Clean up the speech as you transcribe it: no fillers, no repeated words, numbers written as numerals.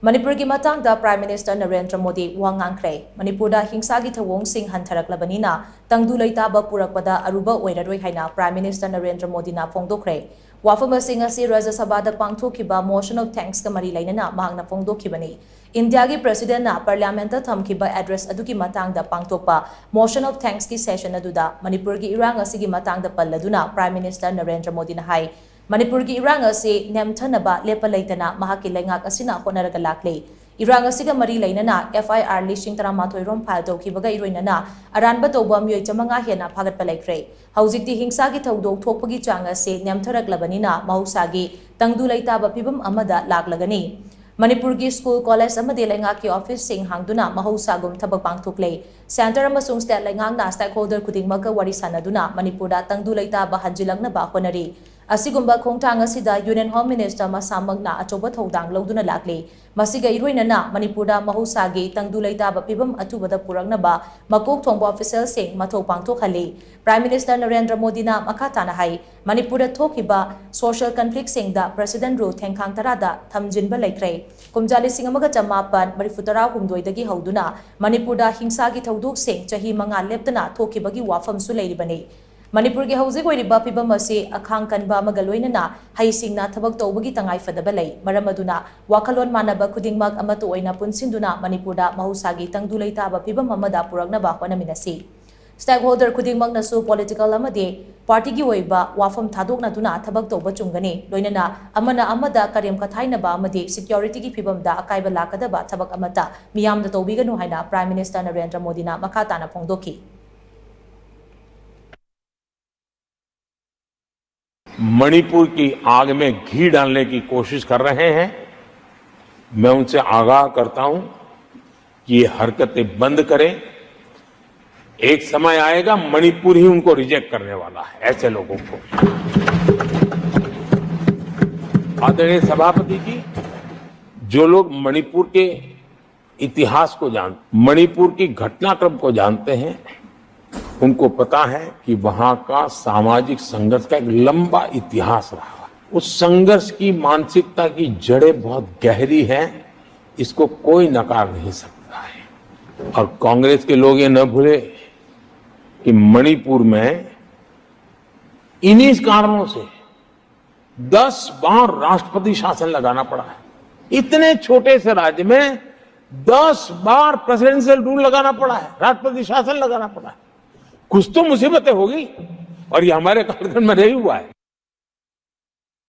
मणिपुर की मतंगदा prime minister Narendra Modi वा ngangkhre मणिपुर दा हिंसा की थवोंग सिंह हंथरकलबनीना तंगदु लेताबा पुरकपदा अरुबा ओइररोइ हाइना प्राइम मिनिस्टर नरेंद्र मोदी ना फोंदोखरे वाफम सिंह असि राज्य सभा दा पांगथोखिबा मोशन ऑफ थैंक्स का मरी लैनना मांगना फोंदोखिबनी इंडिया की प्रेसिडेंट ना पार्लियामेंट थमखिबा एड्रेस अदुकी मतंगदा पांगथोकपा मोशन ऑफ थैंक्स की सेशन अदुदा मणिपुर की इरांग असि की मतंगदा पल्लदुना प्राइम मिनिस्टर नरेंद्र मोदी ना हाई मणिपुर की इरांग असे नेमथनबा लेप लैतना महाकी लैंगाक असिना होनरग लाखले इरांग असिगा मरी लैनना FIR लिसिंग तरामाथोइ रोम फाइल तौखिबगा इरोइनना अरानबा तौबा मियोइ चमंगा हेना फागतपा लैख्रे हौजिकति हिंसा की थौदोक थोकपगी चांग असे नेमथरकलबनिना महौसागी तंगदु लैताबा फिबम अमदा लाखलगनी मणिपुर की स्कूल कॉलेज लेंगा की ऑफिस सिंह हांगदुना महौसागुम थबक पांगथोकले सेंटर अमसुंग स्टेट लेंगांगना स्टेक होल्डर खुदिंगमक वरी सानदुना मणिपुरदा तंगदु लैताबा हंजिलंगनबा होनरी असिगुम्बा खोंगथांग असिदा यूनियन होम मिनिस्टर मसामगना अचौबा थौदांग लौदुना लाखले मसिगा इरोइनना मणिपुरदा महौसागी तंगदु लैताबा फिबम अथुबदा पुरंगनबा मकोक थोंबा ऑफिसर सिंह मथौ पांगथोखले प्राइम मिनिस्टर नरेंद्र मोदीना मखाताना हाई मणिपुरदा थोखिबा सोशल कन्फ्लिक्ट सिंगदा प्रेसिडेंट रू थेंखांग तरादा थमजिनबा लैख्रे कुमजा लिसिंग अमगा चमापन मरिफुतरा हुमदोइदगी हौदुना मणिपुरदा हिंसा की थौदोक सिंह चही मंगा लेप्तना थोखिबगी वाफमसु लैरिबने मणिपुर की हौजिक ओइरिबा फिबम असे अखांग कनबा अमगा लोइनना हैसिंगना थबक तौबगी तंगाई फदबा लै मरम अदुना वाखलोन मानबा खुदिंगमक अमतो ओइना पुनसिंदुना मणिपुरदा महौसागी तंगदु लैताबा फिबम अमदा पुरकनबा होनमिनसी स्टेक होल्डर खुदिंगमकनसु पॉलिटिकल अमदे पार्टी की ओइबा वाफम थादोकनादुना थबक तौबा चुंगनी लोइनना अमना अमदा करेम कथाइनबा अमदे सिक्योरिटी की फिबमदा अकाइबा लाकदबा थबक अमता मियामदा तौबिगनु हाइना प्राइम मिनिस्टर नरेंद्र मोदीना मखाताना फोंदोखी मणिपुर की आग में घी डालने की कोशिश कर रहे हैं। मैं उनसे आगाह करता हूं कि ये हरकतें बंद करें। एक समय आएगा मणिपुर ही उनको रिजेक्ट करने वाला है, ऐसे लोगों को। आदरणीय सभापति जी, जो लोग मणिपुर के इतिहास को जानते, मणिपुर की घटनाक्रम को जानते हैं, उनको पता है कि वहां का सामाजिक संघर्ष का एक लंबा इतिहास रहा। उस संघर्ष की मानसिकता की जड़ें बहुत गहरी हैं, इसको कोई नकार नहीं सकता है। और कांग्रेस के लोग ये न भूले कि मणिपुर में इन्हीं कारणों से 10 बार राष्ट्रपति शासन लगाना पड़ा है। इतने छोटे से राज्य में 10 बार प्रेसिडेंशियल रूल लगाना पड़ा है, राष्ट्रपति शासन लगाना पड़ा है। कुछ तो मुसीबतें होगी और ये हमारे कार्यक्रम में नहीं हुआ है।